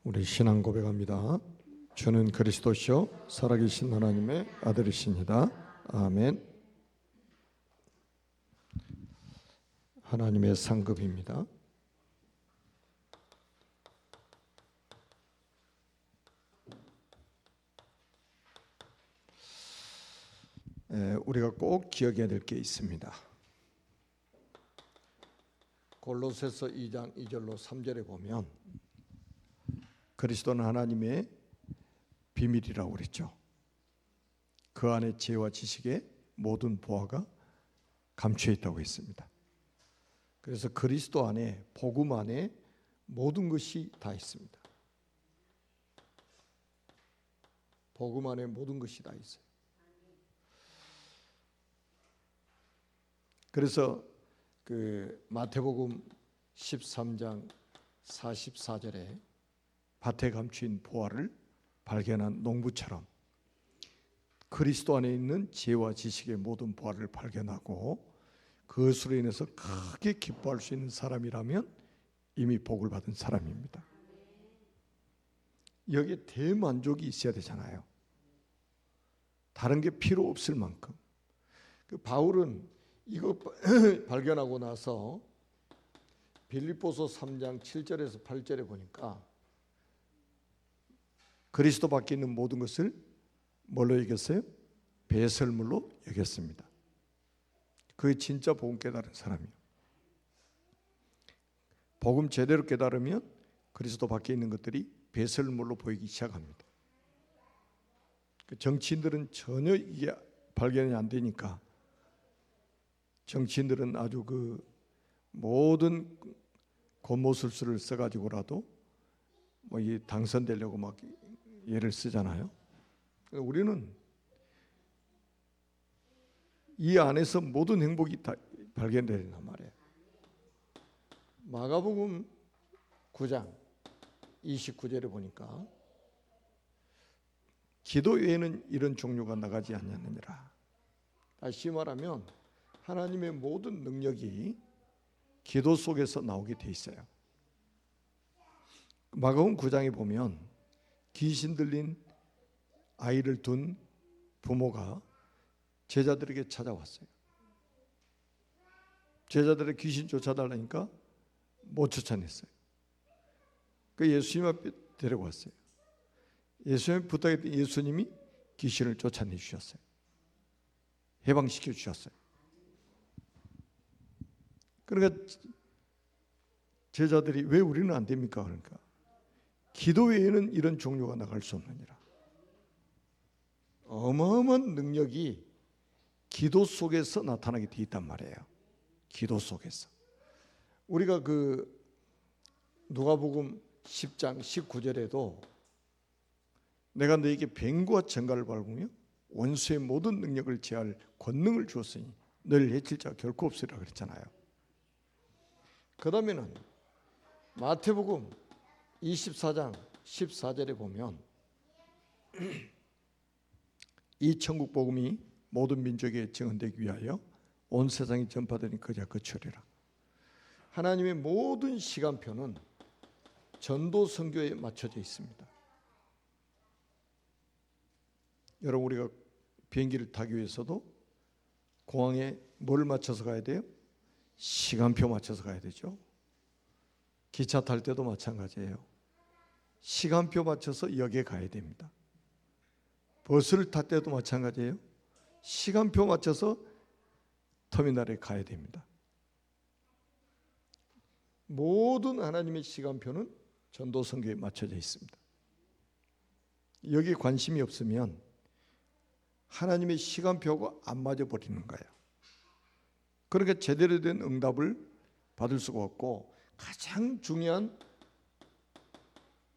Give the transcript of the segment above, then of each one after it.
우리 신앙 고백합니다. 주는 그리스도시요 살아계신 하나님의 아들이십니다. 아멘. 하나님의 상급입니다. 우리가 꼭 기억해야 될 게 있습니다. 골로새서 2장 2절로 3절에 보면 그리스도는 하나님의 비밀이라고 그랬죠. 그 안에 지혜와 지식의 모든 보화가 감추어 있다고 했습니다. 그래서 그리스도 안에, 복음 안에 모든 것이 다 있습니다. 복음 안에 모든 것이 다 있어요. 그래서 마태복음 13장 44절에 밭에 감추인 보화를 발견한 농부처럼 그리스도 안에 있는 지혜와 지식의 모든 보화를 발견하고 그것으로 인해서 크게 기뻐할 수 있는 사람이라면 이미 복을 받은 사람입니다. 여기에 대만족이 있어야 되잖아요. 다른 게 필요 없을 만큼. 바울은 이거 발견하고 나서 빌립보서 3장 7절에서 8절에 보니까 그리스도 밖에 있는 모든 것을 뭘로 여겼어요? 배설물로 여겼습니다. 그게 진짜 복음 깨달은 사람이에요. 복음 제대로 깨달으면 그리스도 밖에 있는 것들이 배설물로 보이기 시작합니다. 정치인들은 전혀 이게 발견이 안 되니까 정치인들은 아주 모든 권모술수를 써가지고라도 이 당선되려고 막 예를 쓰잖아요. 우리는 이 안에서 모든 행복이 다 발견된단 말이에요. 마가복음 9장 29절에 보니까 기도 외에는 이런 종류가 나가지 않느니라. 다시 말하면 하나님의 모든 능력이 기도 속에서 나오게 돼 있어요. 마가복음 9장에 보면 귀신 들린 아이를 둔 부모가 제자들에게 찾아왔어요. 제자들의 귀신 쫓아달라니까 못 쫓아냈어요. 그 예수님 앞에 데리고 왔어요. 예수님 부탁했더니 예수님이 귀신을 쫓아내 주셨어요. 해방시켜 주셨어요. 그러니까 제자들이 왜 우리는 안 됩니까? 그러니까 기도 외에는 이런 종류가 나갈 수 없느니라. 어마어마한 능력이 기도 속에서 나타나게 돼 있단 말이에요. 기도 속에서. 우리가 누가복음 10장 19절에도 내가 너에게 뱀과 정갈을 밟으며 원수의 모든 능력을 제할 권능을 주었으니 너를 해칠 자가 결코 없으리라 그랬잖아요. 그 다음에는 마태복음 24장 14절에 보면 이 천국 복음이 모든 민족에 증언되기 위하여 온 세상에 전파되니 그자 그치리라. 하나님의 모든 시간표는 전도 선교에 맞춰져 있습니다. 여러분, 우리가 비행기를 타기 위해서도 공항에 뭘 맞춰서 가야 돼요? 시간표 맞춰서 가야 되죠. 기차 탈 때도 마찬가지예요. 시간표 맞춰서 역에 가야 됩니다. 버스를 탈 때도 마찬가지예요. 시간표 맞춰서 터미널에 가야 됩니다. 모든 하나님의 시간표는 전도 선교에 맞춰져 있습니다. 여기에 관심이 없으면 하나님의 시간표가 안 맞아 버리는 거예요. 그러니까 제대로 된 응답을 받을 수가 없고 가장 중요한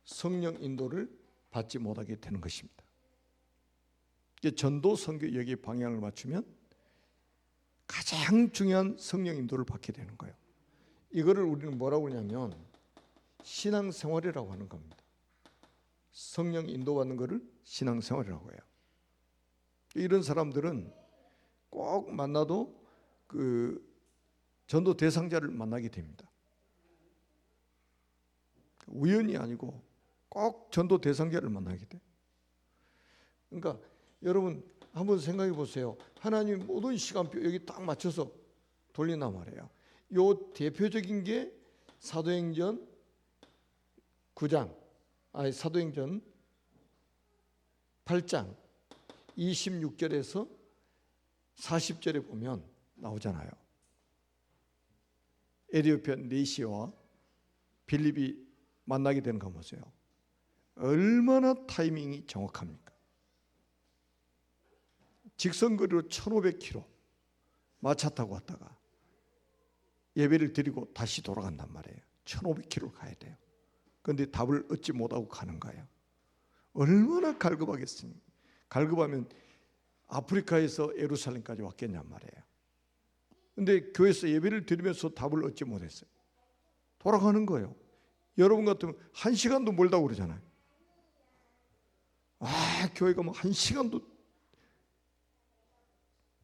성령 인도를 받지 못하게 되는 것입니다. 전도 선교 여기에 방향을 맞추면 가장 중요한 성령 인도를 받게 되는 거예요. 이거를 우리는 뭐라고 하냐면 신앙생활이라고 하는 겁니다. 성령 인도받는 것을 신앙생활이라고 해요. 이런 사람들은 꼭 만나도 전도 대상자를 만나게 됩니다. 우연이 아니고 꼭 전도 대상자를 만나게 돼. 그러니까 여러분 한번 생각해 보세요. 하나님 모든 시간표 여기 딱 맞춰서 돌린단 말이에요. 요 대표적인 게 사도행전 9장, 사도행전 8장 26절에서 40절에 보면 나오잖아요. 에디오피아 네시와 빌립이 만나게 되는 거 보세요. 얼마나 타이밍이 정확합니까? 직선거리로 1500km 마차 타고 왔다가 예배를 드리고 다시 돌아간단 말이에요. 1500km를 가야 돼요. 그런데 답을 얻지 못하고 가는 거예요. 얼마나 갈급하겠습니까? 갈급하면 아프리카에서 예루살렘까지 왔겠냔 말이에요. 그런데 교회에서 예배를 드리면서 답을 얻지 못했어요. 돌아가는 거예요. 여러분 같으면 1시간도 멀다고 그러잖아요. 교회 가면 1시간도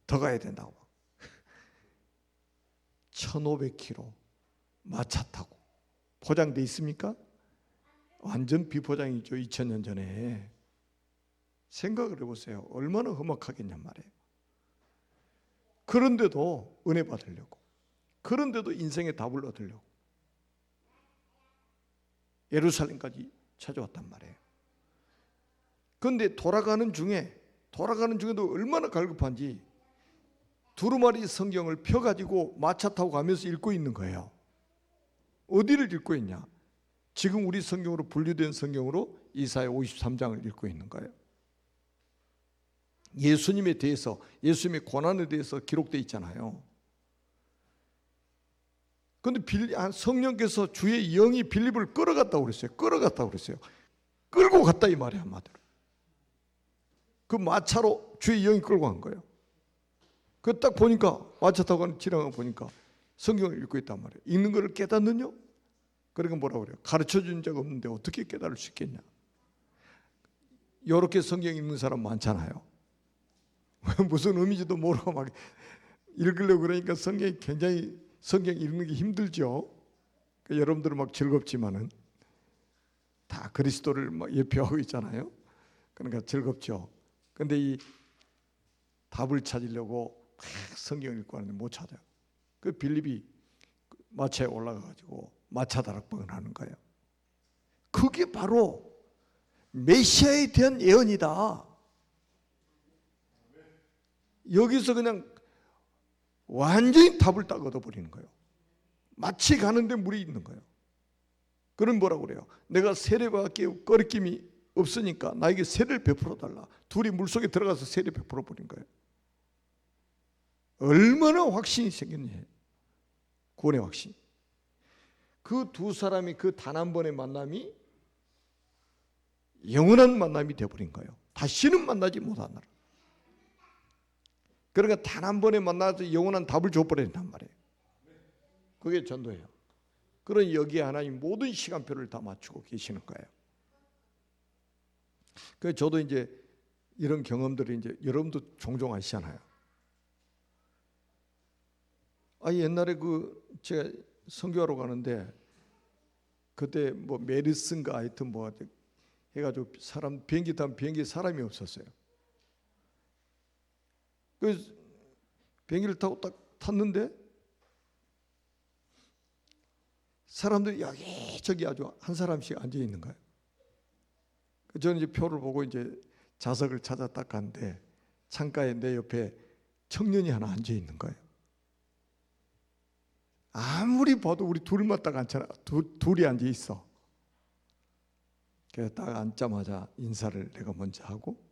더 가야 된다고. 1500km 마차 타고 포장돼 있습니까? 완전 비포장이죠. 2000년 전에. 생각을 해보세요. 얼마나 험악하겠냔 말이에요. 그런데도 은혜 받으려고, 그런데도 인생의 답을 얻으려고 예루살렘까지 찾아왔단 말이에요. 그런데 돌아가는 중에도 얼마나 갈급한지 두루마리 성경을 펴가지고 마차 타고 가면서 읽고 있는 거예요. 어디를 읽고 있냐? 지금 우리 성경으로 분류된 성경으로 이사야 53장을 읽고 있는 거예요. 예수님에 대해서, 예수님의 고난에 대해서 기록되어 있잖아요. 그런데 성령께서 주의 영이 빌립을 끌어갔다고 그랬어요. 끌고 갔다 이 말이야, 한마디로. 그 마차로 주의 영이 끌고 간 거예요. 그 딱 보니까 마차 타고 지나가 보니까 성경을 읽고 있단 말이에요. 읽는 것을 깨닫느냐? 그러니까 뭐라고 그래요? 가르쳐 준 적 없는데 어떻게 깨달을 수 있겠냐? 이렇게 성경 읽는 사람 많잖아요. 무슨 의미인지도 모르고 막 읽으려고 그러니까 굉장히 성경 읽는 게 힘들죠. 그러니까 여러분들은 막 즐겁지만은 다 그리스도를 막 예표하고 있잖아요. 그러니까 즐겁죠. 근데 이 답을 찾으려고 성경을 읽고 하는데 못 찾아요. 그 빌립이 마차에 올라가가지고 마차 다락방을 하는 거예요. 그게 바로 메시아에 대한 예언이다. 여기서 그냥 완전히 답을 딱 얻어버리는 거예요. 마치 가는데 물이 있는 거예요. 그럼 뭐라고 그래요? 내가 세례받기 꺼리낌이 없으니까 나에게 세례를 베풀어 달라. 둘이 물속에 들어가서 세례 베풀어 버린 거예요. 얼마나 확신이 생겼니? 구원의 확신. 그 두 사람이 그 단 한 번의 만남이 영원한 만남이 되어버린 거예요. 다시는 만나지 못하느라. 그러니까 단 한 번에 만나서 영원한 답을 줘버린단 말이에요. 그게 전도예요. 그런 여기에 하나님 모든 시간표를 다 맞추고 계시는 거예요. 그래서 저도 이제 이런 경험들이 이제 여러분도 종종 하시잖아요. 옛날에 제가 선교하러 가는데 그때 뭐 메르스인가 하여튼 뭐 해가지고 비행기 타면 비행기에 사람이 없었어요. 그래서 비행기를 타고 딱 탔는데 사람들이 여기저기 아주 한 사람씩 앉아 있는 거예요. 저는 이제 표를 보고 이제 좌석을 찾아 딱 갔는데 창가에 내 옆에 청년이 하나 앉아 있는 거예요. 아무리 봐도 우리 둘만 딱 앉잖아. 둘이 앉아 있어. 그래서 딱 앉자마자 인사를 내가 먼저 하고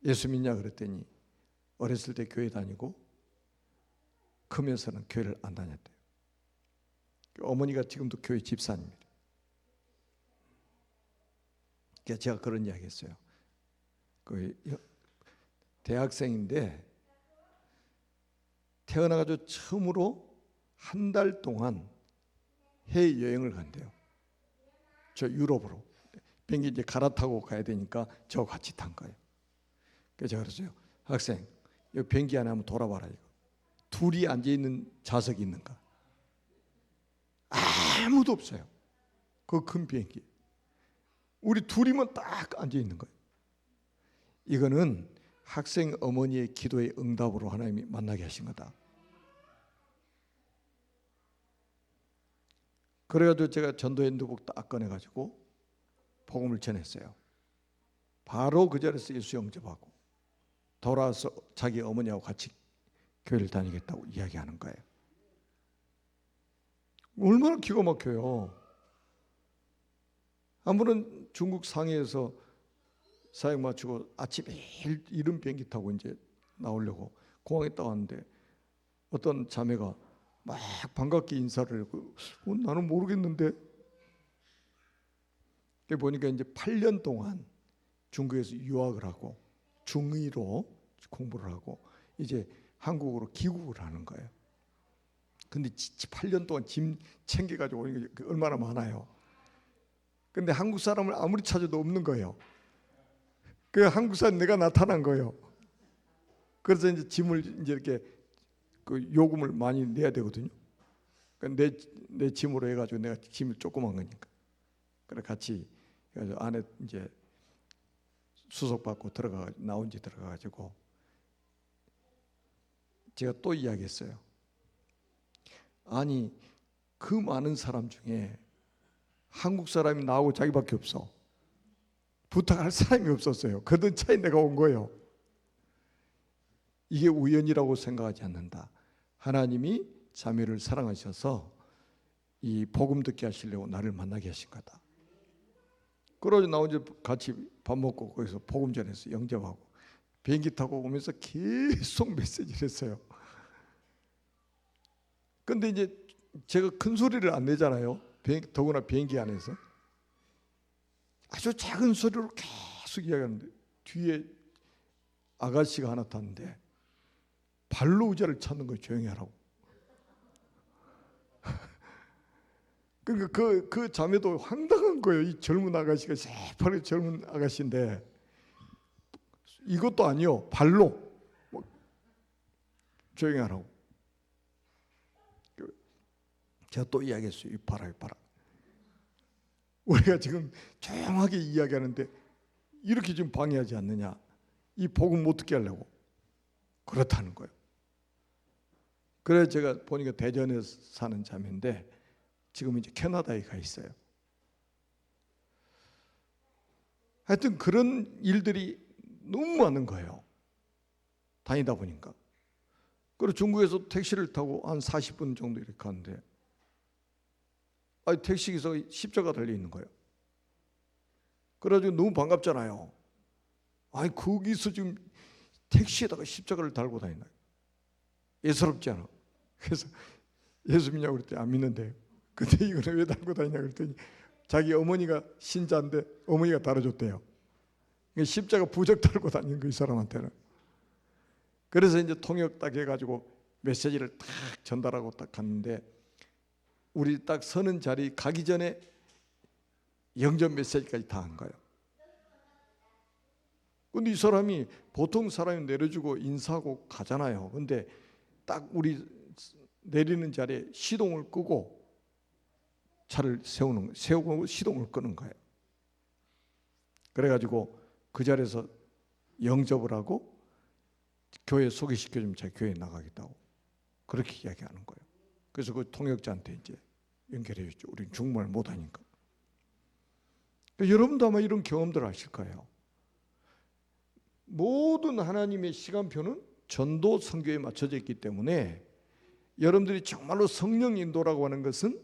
예수 믿냐 그랬더니 어렸을 때 교회 다니고 크면서는 교회를 안 다녔대요. 어머니가 지금도 교회 집사님이래요. 그래서 제가 그런 이야기 했어요. 대학생인데 태어나가지고 처음으로 한 달 동안 해외여행을 간대요. 저 유럽으로. 비행기 이제 갈아타고 가야 되니까 저 같이 탄 거예요. 그래서 제가 그랬어요. 학생, 여기 비행기 안에 한번 돌아봐라. 이거. 둘이 앉아있는 좌석이 있는가? 아무도 없어요. 그 큰 비행기. 우리 둘이면 딱 앉아 있는 거예요. 이거는 학생 어머니의 기도의 응답으로 하나님이 만나게 하신 거다. 그래가지고 제가 전도의 누복 딱 꺼내가지고 복음을 전했어요. 바로 그 자리에서 예수 영접하고 돌아와서 자기 어머니하고 같이 교회를 다니겠다고 이야기하는 거예요. 얼마나 기가 막혀요. 한 번은 중국 상해에서 사역 마치고 아침에 이른 비행기 타고 이제 나오려고 공항에 딱 왔는데 어떤 자매가 막 반갑게 인사를 하고 나는 모르겠는데 보니까 이제 8년 동안 중국에서 유학을 하고 중의로 공부를 하고 이제 한국으로 귀국을 하는 거예요. 근데 8년 동안 짐 챙겨가지고 오는 게 얼마나 많아요. 근데 한국 사람을 아무리 찾아도 없는 거예요. 그 한국 사람 내가 나타난 거예요. 그래서 이제 짐을 이제 이렇게 그 요금을 많이 내야 되거든요. 그러니까 내 짐으로 해가지고 내가 짐을 조그만 거니까. 그래 같이 해가지고 안에 이제 수속받고 들어가 나온 지 들어가가지고 제가 또 이야기했어요. 아니 그 많은 사람 중에 한국 사람이 나하고 자기밖에 없어. 부탁할 사람이 없었어요. 그런 차에 내가 온 거예요. 이게 우연이라고 생각하지 않는다. 하나님이 자매를 사랑하셔서 이 복음 듣게 하시려고 나를 만나게 하신 거다. 그러고 나 혼자 같이 밥 먹고 거기서 복음 전해서 영접하고 비행기 타고 오면서 계속 메시지를 했어요. 근데 이제 제가 큰 소리를 안 내잖아요. 더구나 비행기 안에서 아주 작은 소리로 계속 이야기하는데 뒤에 아가씨가 하나 탔는데 발로 의자를 찾는 거예요. 조용히 하라고. 그러니까 그 자매도 황당한 거예요. 이 젊은 아가씨가 새파랗게 젊은 아가씨인데 이것도 아니요. 발로 조용히 하라고. 제가 또 이야기했어요. 이 봐라. 우리가 지금 조용하게 이야기하는데 이렇게 지금 방해하지 않느냐. 이 복음 못 듣게 하려고. 그렇다는 거예요. 그래서 제가 보니까 대전에 사는 자매인데 지금 이제 캐나다에 가 있어요. 하여튼 그런 일들이 너무 많은 거예요. 다니다 보니까. 그리고 중국에서 택시를 타고 한 40분 정도 이렇게 가는데 택시기사가 십자가 달려 있는 거예요. 그래가지고 너무 반갑잖아요. 거기서 지금 택시에다가 십자가를 달고 다닌다. 예사롭지 않아. 그래서 예수 믿냐고 그랬더니 안 믿는데 근데 이거는 왜 달고 다니냐 그랬더니 자기 어머니가 신자인데 어머니가 달아줬대요. 십자가 부적 달고 다니는 거 이 사람한테는. 그래서 이제 통역 딱 해가지고 메시지를 딱 전달하고 딱 갔는데 우리 딱 서는 자리 가기 전에 영접 메시지까지 다 한 거예요. 근데 이 사람이 보통 사람이 내려주고 인사하고 가잖아요. 근데 딱 우리 내리는 자리에 시동을 끄고 차를 세우고 시동을 끄는 거예요. 그래가지고 그 자리에서 영접을 하고 교회 소개시켜주면 제가 교회에 나가겠다고 그렇게 이야기하는 거예요. 그래서 그 통역자한테 이제 연결해 줬죠. 우리는 중국말 못하니까. 여러분도 아마 이런 경험들 하실 거예요. 모든 하나님의 시간표는 전도 선교에 맞춰져 있기 때문에 여러분들이 정말로 성령 인도라고 하는 것은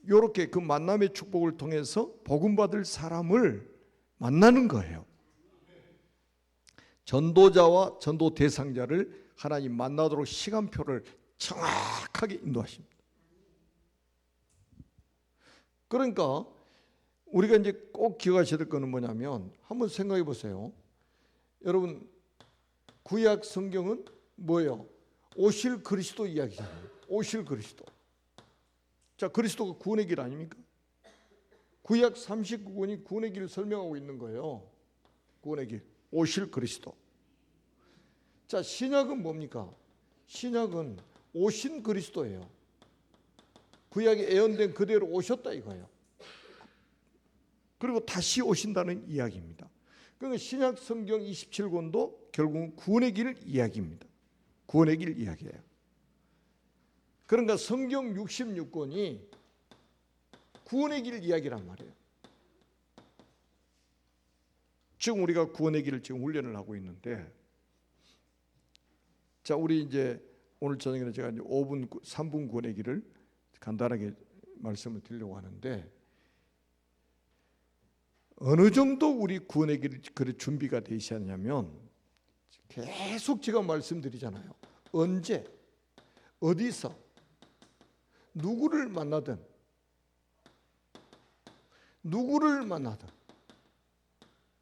이렇게 그 만남의 축복을 통해서 복음 받을 사람을 만나는 거예요. 전도자와 전도 대상자를 하나님 만나도록 시간표를 정확하게 인도하십니다. 그러니까 우리가 이제 꼭 기억하셔야 될 것은 뭐냐면 한번 생각해 보세요. 여러분 구약 성경은 뭐예요? 오실 그리스도 이야기잖아요. 오실 그리스도. 자, 그리스도가 구원의 길 아닙니까? 구약 39권이 구원의 길을 설명하고 있는 거예요. 구원의 길. 오실 그리스도. 자, 신약은 뭡니까? 신약은 오신 그리스도예요. 구약에 예언된 그대로 오셨다 이거예요. 그리고 다시 오신다는 이야기입니다. 그러니까 신약 성경 27권도 결국은 구원의 길 이야기입니다. 구원의 길 이야기예요. 그러니까 성경 66권이 구원의 길 이야기란 말이에요. 지금 우리가 구원의 길을 지금 훈련을 하고 있는데, 자, 우리 이제 오늘 저녁에는 제가 이제 3분 구원의 길을 간단하게 말씀을 드리려고 하는데, 어느 정도 우리 구원의 길이 그래 준비가 되어 있었냐면, 계속 제가 말씀드리잖아요. 언제, 어디서, 누구를 만나든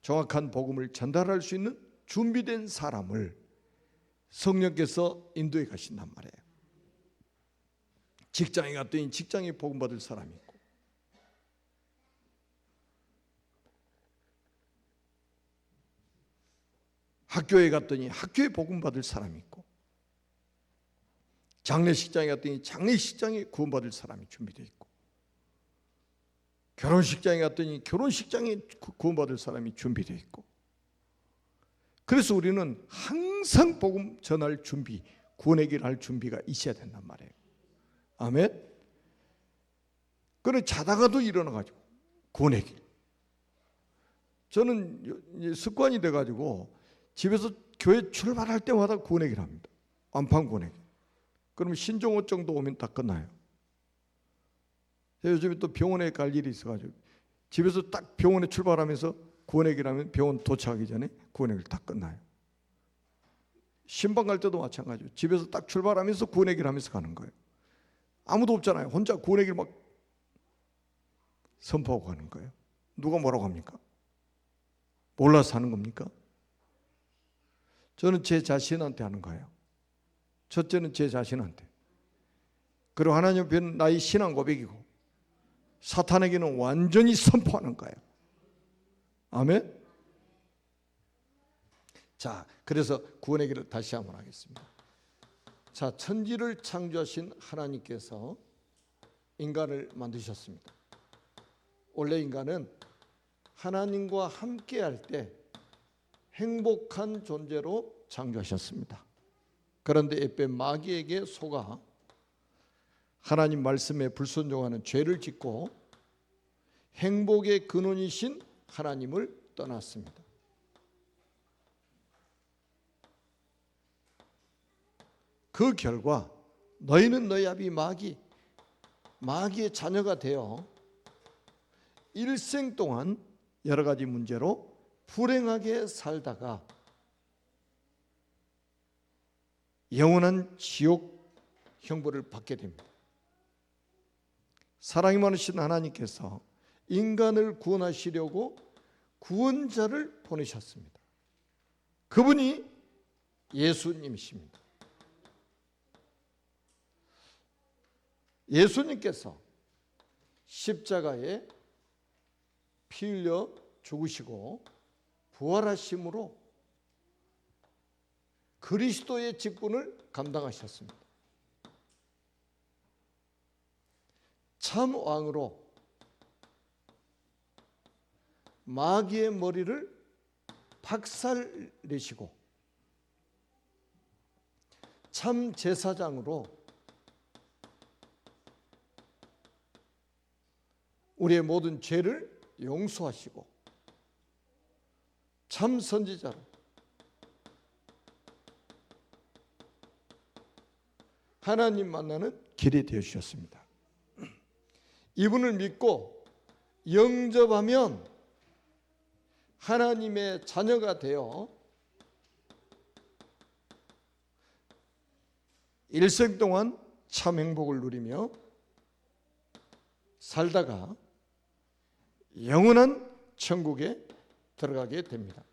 정확한 복음을 전달할 수 있는 준비된 사람을 성령께서 인도해 가신단 말이에요. 직장에 갔더니 직장에 복음 받을 사람이 있고, 학교에 갔더니 학교에 복음 받을 사람이 있고, 장례식장에 갔더니 장례식장에 구원받을 사람이 준비되어 있고, 결혼식장에 갔더니 결혼식장에 구원받을 사람이 준비되어 있고, 그래서 우리는 항상 복음 전할 준비, 구원의 길 할 준비가 있어야 된단 말이에요. 아멘. 그래 자다가도 일어나가지고 구원의 길. 저는 습관이 돼가지고 집에서 교회 출발할 때마다 구원의 길 합니다. 안판 구원의 길. 그러면 신종호 정도 오면 다 끝나요. 요즘에 또 병원에 갈 일이 있어가지고 집에서 딱 병원에 출발하면서 구원의 길 하면 병원 도착하기 전에 구원의 길 다 끝나요. 신방 갈 때도 마찬가지예요. 집에서 딱 출발하면서 구원의 길 하면서 가는 거예요. 아무도 없잖아요. 혼자 구원의 길 막 선포하고 가는 거예요. 누가 뭐라고 합니까? 몰라서 하는 겁니까? 저는 제 자신한테 하는 거예요. 첫째는 제 자신한테. 그리고 하나님 앞에는 나의 신앙 고백이고, 사탄에게는 완전히 선포하는 거예요. 아멘. 자, 그래서 구원의 길을 다시 한번 하겠습니다. 자, 천지를 창조하신 하나님께서 인간을 만드셨습니다. 원래 인간은 하나님과 함께 할 때 행복한 존재로 창조하셨습니다. 그런데 에베 마귀에게 속아 하나님 말씀에 불순종하는 죄를 짓고 행복의 근원이신 하나님을 떠났습니다. 그 결과 너희는 너희 아비 마귀의 자녀가 되어 일생 동안 여러 가지 문제로 불행하게 살다가 영원한 지옥 형벌을 받게 됩니다. 사랑이 많으신 하나님께서 인간을 구원하시려고 구원자를 보내셨습니다. 그분이 예수님이십니다. 예수님께서 십자가에 피 흘려 죽으시고 부활하심으로 그리스도의 직분을 감당하셨습니다. 참 왕으로 마귀의 머리를 박살내시고 참 제사장으로 우리의 모든 죄를 용서하시고 참 선지자로 하나님 만나는 길이 되어주셨습니다. 이분을 믿고 영접하면 하나님의 자녀가 되어 일생 동안 참 행복을 누리며 살다가 영원한 천국에 들어가게 됩니다.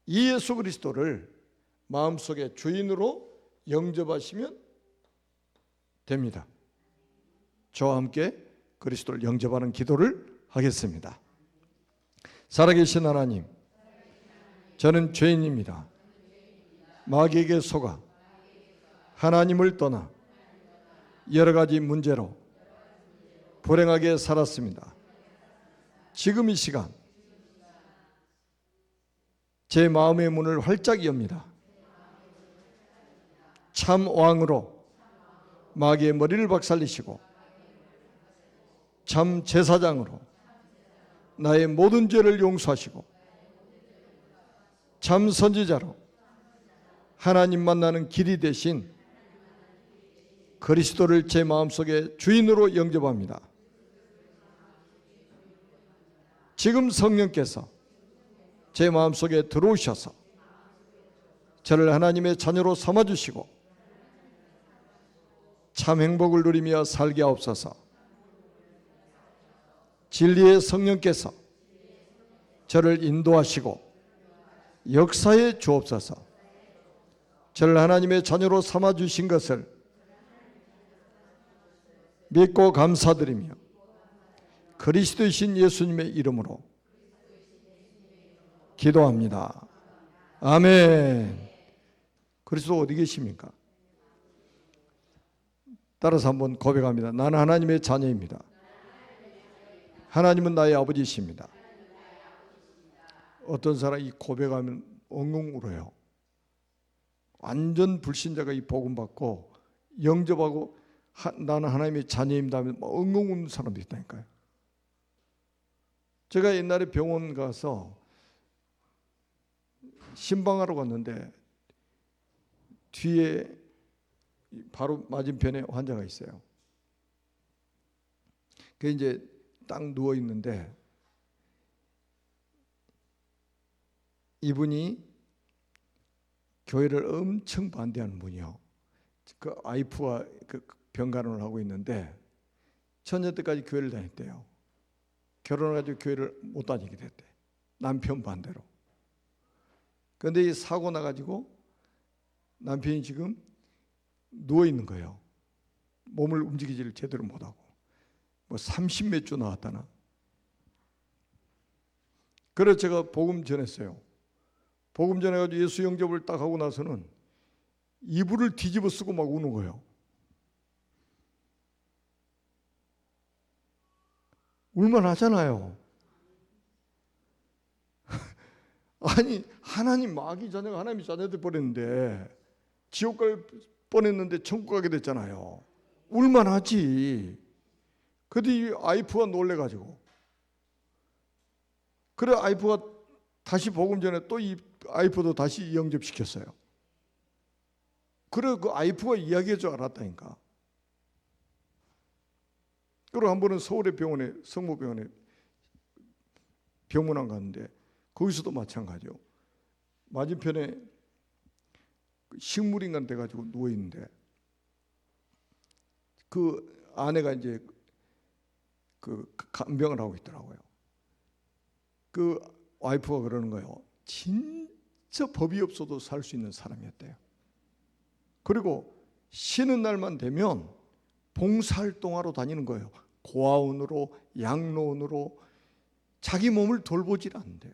이 예수 그리스도를 마음속에 주인으로 영접하시면 됩니다. 저와 함께 그리스도를 영접하는 기도를 하겠습니다. 살아계신 하나님, 저는 죄인입니다. 마귀에게 속아 하나님을 떠나 여러 가지 문제로 불행하게 살았습니다. 지금 이 시간 제 마음의 문을 활짝 엽니다. 참 왕으로 마귀의 머리를 박살내시고 참 제사장으로 나의 모든 죄를 용서하시고 참 선지자로 하나님 만나는 길이 되신 그리스도를 제 마음속에 주인으로 영접합니다. 지금 성령께서 제 마음속에 들어오셔서 저를 하나님의 자녀로 삼아주시고 참 행복을 누리며 살게 하옵소서. 진리의 성령께서 저를 인도하시고 역사에 주옵소서. 저를 하나님의 자녀로 삼아주신 것을 믿고 감사드리며 그리스도이신 예수님의 이름으로 기도합니다. 아멘. 그리스도 어디 계십니까? 따라서 한번 고백합니다. 나는 하나님의 자녀입니다. 하나님은 나의 아버지이십니다. 어떤 사람이 이 고백하면 엉엉 울어요. 완전 불신자가 이 복음 받고 영접하고 나는 하나님의 자녀입니다 하면 엉엉 우는 사람도 있다니까요. 제가 옛날에 병원 가서 신방하러 갔는데 뒤에 바로 맞은편에 환자가 있어요. 그 이제 딱 누워 있는데 이분이 교회를 엄청 반대하는 분이요. 그 와이프와 그 병간호를 하고 있는데 처녀 때까지 교회를 다녔대요. 결혼해가지고 교회를 못 다니게 됐대. 남편 반대로. 그런데 이 사고 나가지고 남편이 지금 누워 있는 거예요. 몸을 움직이지를 제대로 못하고 뭐 30몇 주 나왔다나. 그래서 제가 복음 전했어요. 복음 전해가지고 예수 영접을 딱 하고 나서는 이불을 뒤집어 쓰고 막 우는 거예요. 울만하잖아요. 아니 하나님 마귀 자녀가 하나님의 자녀들 버렸는데 지옥 갈 뻔했는데 천국 가게 됐잖아요. 울만하지. 근데 이 아이프가 놀래가지고 그래 아이프가 다시 복음 전에 또 이 아이프도 다시 영접시켰어요. 그래 그 아이프가 이야기할 줄 알았다니까. 그리고 한 번은 서울의 병원에 성모병원에 병문안 갔는데 거기서도 마찬가지요. 맞은편에 식물인간 돼가지고 누워 있는데 그 아내가 이제 그 간병을 하고 있더라고요. 그 와이프가 그러는 거예요. 진짜 법이 없어도 살 수 있는 사람이었대요. 그리고 쉬는 날만 되면 봉사활동하러 다니는 거예요. 고아원으로 양로원으로 자기 몸을 돌보질 않는데요.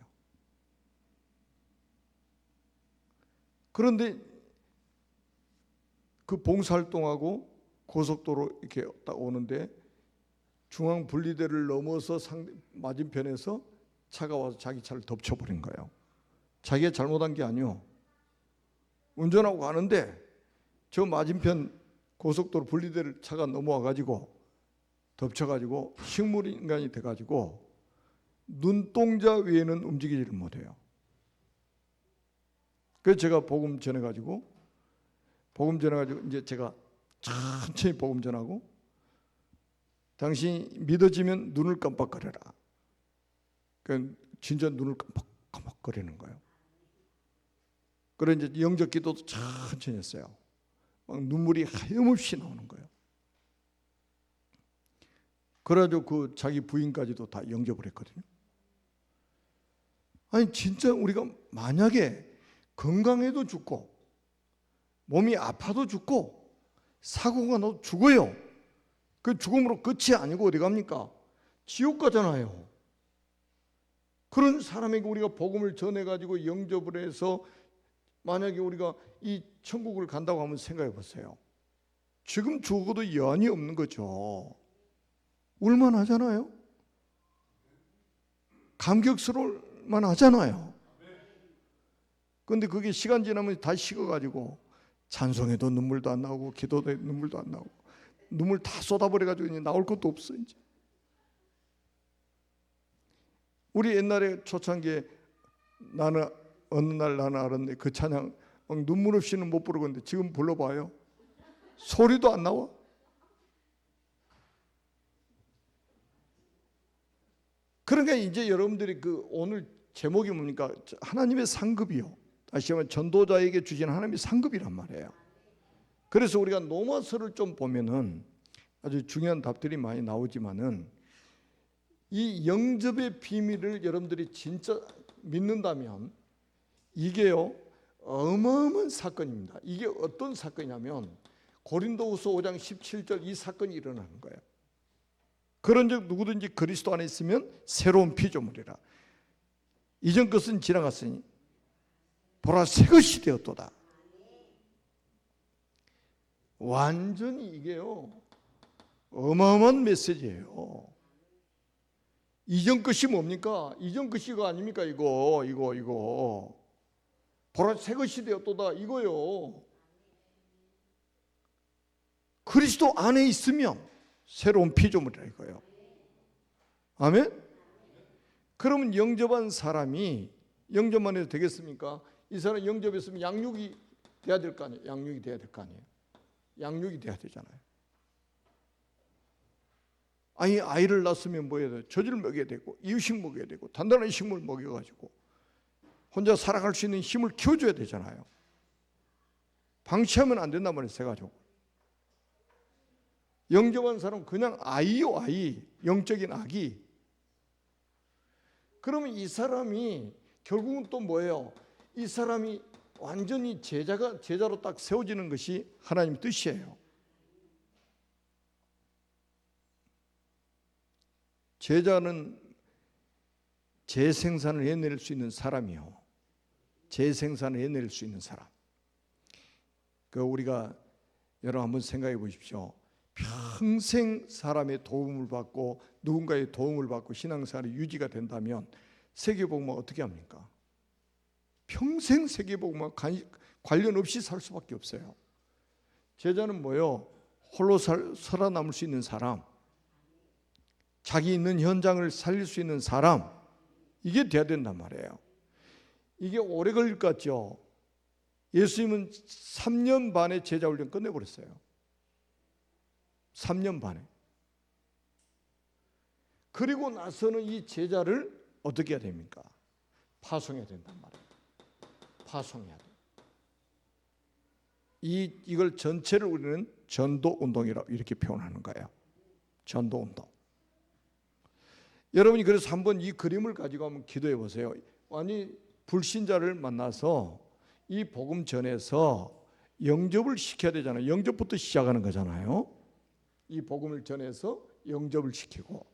그런데 그 봉사활동하고 고속도로 이렇게 딱 오는데 중앙 분리대를 넘어서 맞은편에서 차가 와서 자기 차를 덮쳐버린 거예요. 자기가 잘못한 게 아니요. 운전하고 가는데 저 맞은편 고속도로 분리대를 차가 넘어와가지고 덮쳐가지고 식물인간이 돼가지고 눈동자 외에는 움직이지를 못해요. 그래서 제가 복음 전해가지고 이제 제가 천천히 복음 전하고 당신이 믿어지면 눈을 깜빡거려라. 그 진짜 눈을 깜빡거리는 거예요. 그래 이제 영접 기도도 천천히 했어요. 막 눈물이 하염없이 나오는 거예요. 그래가지고 그 자기 부인까지도 다 영접을 했거든요. 아니 진짜 우리가 만약에 건강해도 죽고 몸이 아파도 죽고 사고가 나도 죽어요. 그 죽음으로 끝이 아니고 어디 갑니까? 지옥 가잖아요. 그런 사람에게 우리가 복음을 전해가지고 영접을 해서 만약에 우리가 이 천국을 간다고 하면 생각해 보세요. 지금 죽어도 여한이 없는 거죠. 울만하잖아요. 감격스러울 만하잖아요. 그런데 그게 시간 지나면 다 식어가지고 찬송에도 눈물도 안 나오고 기도도 눈물도 안 나오고 눈물 다 쏟아버려가지고 이제 나올 것도 없어. 이제 우리 옛날에 초창기에 나는 어느 날 나는 알았네, 그 찬양 눈물 없이는 못 부르겠는데 지금 불러봐요. 소리도 안 나와. 그러니까 이제 여러분들이 그 오늘 제목이 뭡니까? 하나님의 상급이요. 다시 한번 전도자에게 주신 하나님의 상급이란 말이에요. 그래서 우리가 로마서를 좀 보면은 아주 중요한 답들이 많이 나오지만은 이 영접의 비밀을 여러분들이 진짜 믿는다면 이게요 어마어마한 사건입니다. 이게 어떤 사건이냐면 고린도후서 5장 17절 이 사건이 일어나는 거예요. 그런즉 누구든지 그리스도 안에 있으면 새로운 피조물이라. 이전 것은 지나갔으니 보라 새 것이 되었도다. 완전히 이게요 어마어마한 메시지예요. 이전 것이 뭡니까? 이전 것이 이거 아닙니까? 이거 보라 새 것이 되었도다 이거요. 그리스도 안에 있으면 새로운 피조물이라 이거예요. 아멘? 그러면 영접한 사람이 영접만 해도 되겠습니까? 이 사람 영접했으면 양육이 돼야 될 거 아니에요. 양육이 돼야 될 거 아니에요. 양육이 돼야 되잖아요. 아니 아이를 낳았으면 뭐 해야 돼요? 젖을 먹여야 되고 이유식 먹여야 되고 단단한 식물 먹여가지고 혼자 살아갈 수 있는 힘을 키워줘야 되잖아요. 방치하면 안 된단 말이에요. 세 가족. 영접한 사람은 그냥 아이요 아이, 영적인 아기. 그러면 이 사람이 결국은 또 뭐예요? 이 사람이 완전히 제자로 딱 세워지는 것이 하나님 뜻이에요. 제자는 재생산을 해낼 수 있는 사람이요. 재생산을 해낼 수 있는 사람. 그 우리가 여러분 한번 생각해 보십시오. 평생 사람의 도움을 받고 누군가의 도움을 받고 신앙생활이 유지가 된다면 세계복음화 어떻게 합니까? 평생 세계복음화 관련 없이 살 수밖에 없어요. 제자는 뭐요? 홀로 살아남을 수 있는 사람, 자기 있는 현장을 살릴 수 있는 사람, 이게 돼야 된단 말이에요. 이게 오래 걸릴 것 같죠? 예수님은 3년 반에 제자 훈련 끝내버렸어요. 3년 반에. 그리고 나서는 이 제자를 어떻게 해야 됩니까? 파송해야 된단 말이에요. 파송해야 돼요. 이걸 전체를 우리는 전도운동이라고 이렇게 표현하는 거예요. 전도운동. 여러분이 그래서 한번 이 그림을 가지고 한번 기도해 보세요. 아니 불신자를 만나서 이 복음 전해서 영접을 시켜야 되잖아요. 영접부터 시작하는 거잖아요. 이 복음을 전해서 영접을 시키고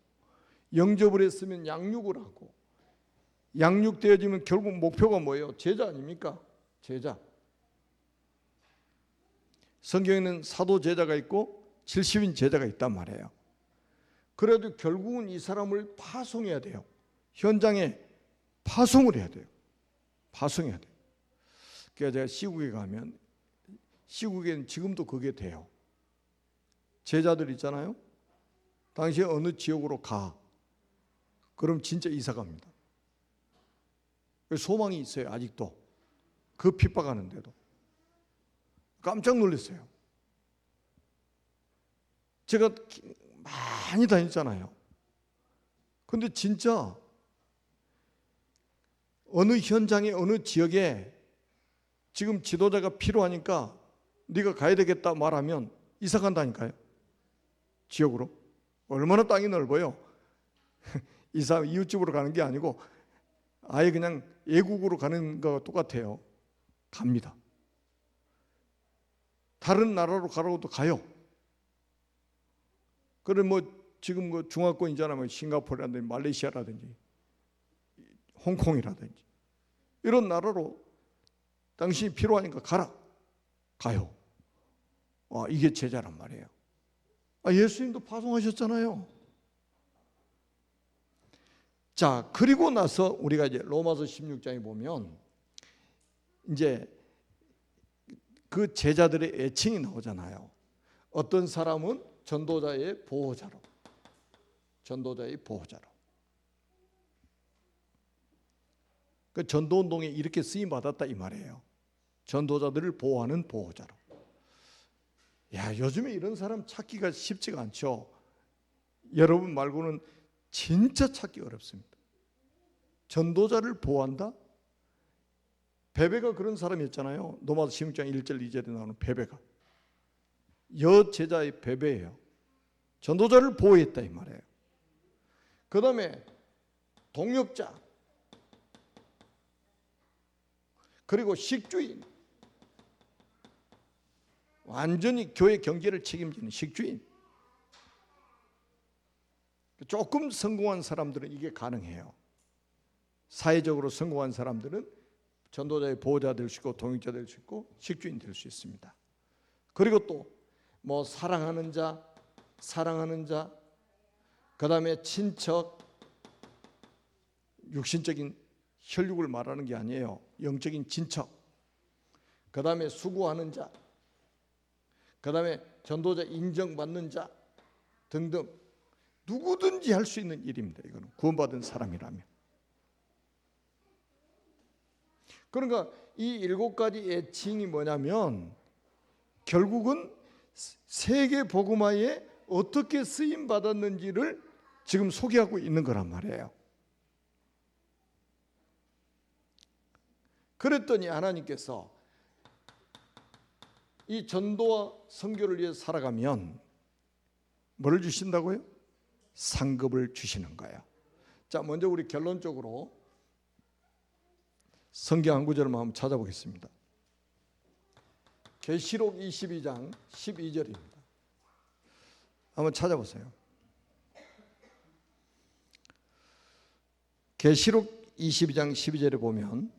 영접을 했으면 양육을 하고 양육되어지면 결국 목표가 뭐예요? 제자 아닙니까? 제자. 성경에는 사도 제자가 있고 70인 제자가 있단 말이에요. 그래도 결국은 이 사람을 파송해야 돼요. 현장에 파송을 해야 돼요. 파송해야 돼요. 그래서 제가 시국에 가면 시국에는 지금도 그게 돼요. 제자들 있잖아요. 당시 어느 지역으로 가. 그럼 진짜 이사 갑니다. 소망이 있어요. 아직도. 그 핍박하는데도. 깜짝 놀랐어요. 제가 많이 다녔잖아요. 근데 진짜 어느 현장에 어느 지역에 지금 지도자가 필요하니까 네가 가야 되겠다 말하면 이사 간다니까요. 지역으로. 얼마나 땅이 넓어요. 이사 이웃집으로 가는 게 아니고 아예 그냥 애국으로 가는 거와 똑같아요. 갑니다. 다른 나라로 가라고도 가요. 그래 뭐 지금 그 중화권이잖아요. 뭐 싱가포르라든지 말레이시아라든지 홍콩이라든지 이런 나라로 당신이 필요하니까 가라. 가요. 이게 제자란 말이에요. 예수님도 파송하셨잖아요. 자, 그리고 나서 우리가 이제 로마서 16장에 보면 이제 그 제자들의 애칭이 나오잖아요. 어떤 사람은 전도자의 보호자로, 전도자의 보호자로. 그 전도운동에 이렇게 쓰임받았다 이 말이에요. 전도자들을 보호하는 보호자로. 야, 요즘에 이런 사람 찾기가 쉽지가 않죠. 여러분 말고는 진짜 찾기 어렵습니다. 전도자를 보호한다? 베베가 그런 사람이었잖아요. 로마서 16장 1절 2절에 나오는 베베가 여제자의 베베예요. 전도자를 보호했다 이 말이에요. 그 다음에 동역자, 그리고 식주인, 완전히 교회 경제를 책임지는 식주인. 조금 성공한 사람들은 이게 가능해요. 사회적으로 성공한 사람들은 전도자의 보호자 될 수 있고 동역자 될 수 있고 식주인 될 수 있습니다. 그리고 또 뭐 사랑하는 자, 그 다음에 친척, 육신적인 혈육을 말하는 게 아니에요. 영적인 친척, 그 다음에 수고하는 자, 그 다음에 전도자 인정받는 자 등등 누구든지 할 수 있는 일입니다. 이거는 구원받은 사람이라면. 그러니까 이 7가지 애칭이 뭐냐면 결국은 세계 복음화에 어떻게 쓰임 받았는지를 지금 소개하고 있는 거란 말이에요. 그랬더니 하나님께서 이 전도와 선교를 위해 살아가면 뭐를 주신다고요? 상급을 주시는 거예요. 자, 먼저 우리 결론적으로 성경 한 구절만 한번 찾아보겠습니다. 계시록 22장 12절입니다. 한번 찾아보세요. 계시록 22장 12절에 보면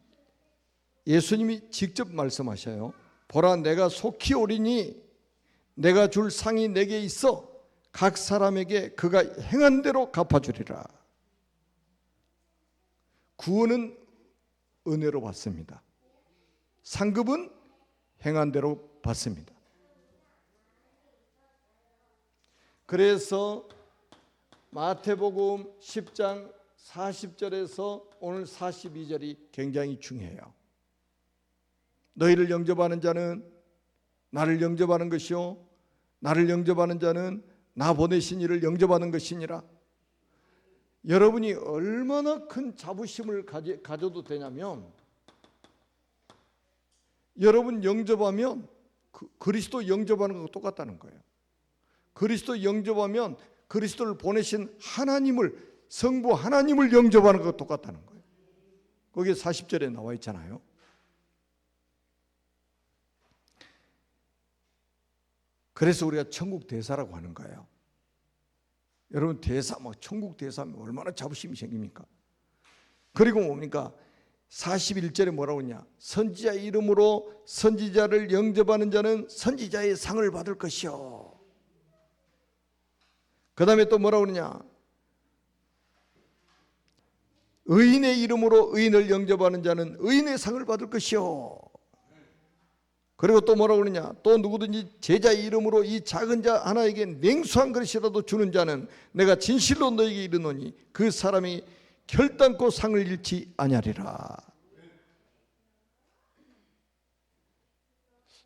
예수님이 직접 말씀하셔요. 보라, 내가 속히 오리니 내가 줄 상이 내게 있어 각 사람에게 그가 행한 대로 갚아주리라. 구원은 은혜로 받습니다. 상급은 행한 대로 받습니다. 그래서 마태복음 10장 40절에서 오늘 42절이 굉장히 중요해요. 너희를 영접하는 자는 나를 영접하는 것이요 나를 영접하는 자는 나 보내신 이를 영접하는 것이니라. 여러분이 얼마나 큰 자부심을 가져도 되냐면 여러분 영접하면 그리스도 영접하는 것과 똑같다는 거예요. 그리스도 영접하면 그리스도를 보내신 하나님을, 성부 하나님을 영접하는 것과 똑같다는 거예요. 거기에 40절에 나와 있잖아요. 그래서 우리가 천국 대사라고 하는 거예요. 여러분 대사, 천국 대사면 얼마나 자부심이 생깁니까? 그리고 뭡니까? 41절에 뭐라고 하냐? 선지자 이름으로 선지자를 영접하는 자는 선지자의 상을 받을 것이요. 그 다음에 또 뭐라고 그러냐? 의인의 이름으로 의인을 영접하는 자는 의인의 상을 받을 것이요. 그리고 또 뭐라고 그러냐? 또 누구든지 제자의 이름으로 이 작은 자 하나에게 냉수한 그릇이라도 주는 자는 내가 진실로 너에게 이르노니 그 사람이 결단코 상을 잃지 아니하리라.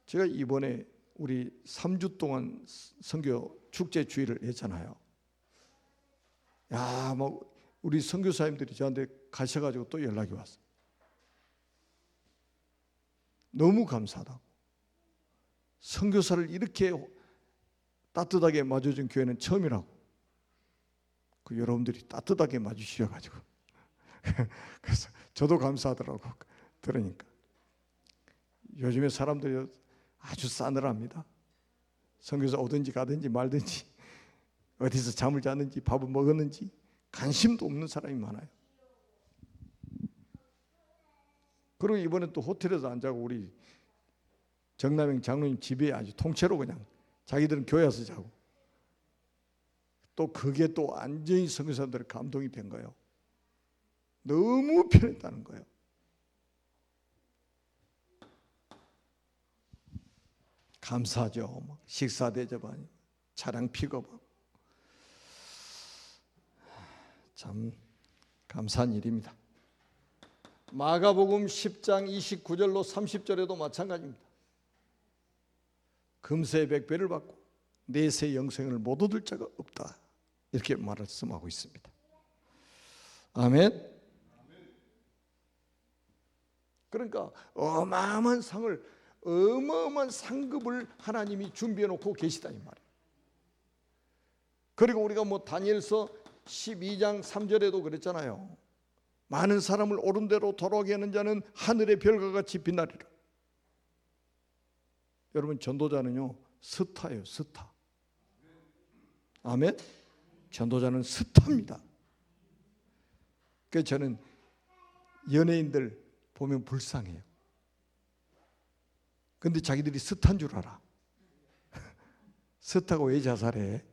제가 이번에 우리 3주 동안 선교 축제 주일을 했잖아요. 야, 우리 선교사님들이 저한테 가셔가지고 또 연락이 왔어요. 너무 감사하다고. 선교사를 이렇게 따뜻하게 맞아준 교회는 처음이라고. 그 여러분들이 따뜻하게 맞으셔가지고 그래서 저도 감사하더라고. 들으니까 요즘에 사람들이 아주 싸늘합니다. 선교사 오든지 가든지 말든지 어디서 잠을 잤는지 밥을 먹었는지 관심도 없는 사람이 많아요. 그리고 이번에 또 호텔에서 안 자고 우리 정남영 장로님 집에 아주 통째로 그냥 자기들은 교회 와서 자고, 또 그게 또 완전히 선교사님들 감동이 된 거예요. 너무 편했다는 거예요. 감사하죠. 식사 대접하니 차량 픽업하고 참 감사한 일입니다. 마가복음 10장 29절로 30절에도 마찬가지입니다. 금세 백배를 받고 내세 영생을 못 얻을 자가 없다, 이렇게 말씀하고 있습니다. 아멘. 그러니까 어마어마한 상을, 어마어마한 상급을 하나님이 준비해 놓고 계시다 이 말이에요. 그리고 우리가 다니엘서 12장 3절에도 그랬잖아요. 많은 사람을 옳은 대로 돌아오게 하는 자는 하늘의 별과 같이 빛나리라. 여러분, 전도자는요 스타예요, 스타. 아멘. 전도자는 스타입니다. 그래서 저는 연예인들 보면 불쌍해요. 근데 자기들이 스타인 줄 알아. 스타가 왜 자살해?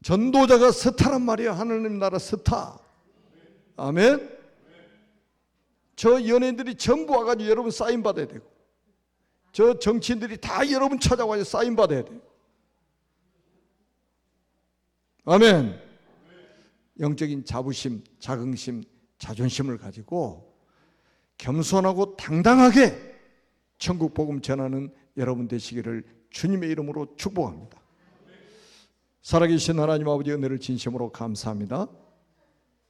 전도자가 스타란 말이에요. 하나님 나라 스타. 아멘. 저 연예인들이 전부 와가지고 여러분 사인 받아야 되고, 저 정치인들이 다 여러분 찾아와서 사인 받아야 돼요. 아멘. 영적인 자부심, 자긍심, 자존심을 가지고 겸손하고 당당하게 천국 복음 전하는 여러분 되시기를 주님의 이름으로 축복합니다. 살아계신 하나님 아버지, 은혜를 진심으로 감사합니다.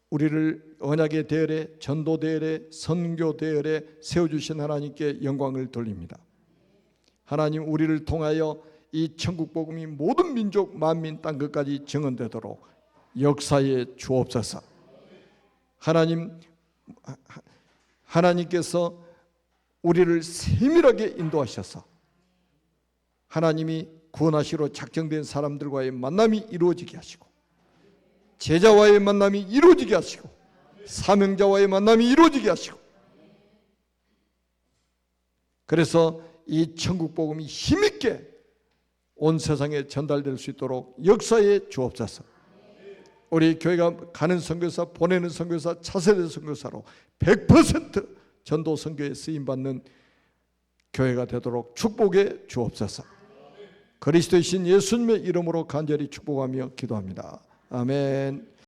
우리를 언약의 대열에, 전도 대열에, 선교 대열에 세워주신 하나님께 영광을 돌립니다. 하나님, 우리를 통하여 이 천국 복음이 모든 민족, 만민, 땅끝까지 증언되도록 역사에 주옵소서. 하나님께서 우리를 세밀하게 인도하셔서 하나님이 구원하시러 작정된 사람들과의 만남이 이루어지게 하시고, 제자와의 만남이 이루어지게 하시고, 사명자와의 만남이 이루어지게 하시고, 그래서 이 천국 복음이 힘있게 온 세상에 전달될 수 있도록 역사에 주옵소서. 우리 교회가 가는 선교사, 보내는 선교사, 차세대 선교사로 100% 전도 선교에 쓰임받는 교회가 되도록 축복해 주옵소서. 그리스도의 신 예수님의 이름으로 간절히 축복하며 기도합니다. 아멘.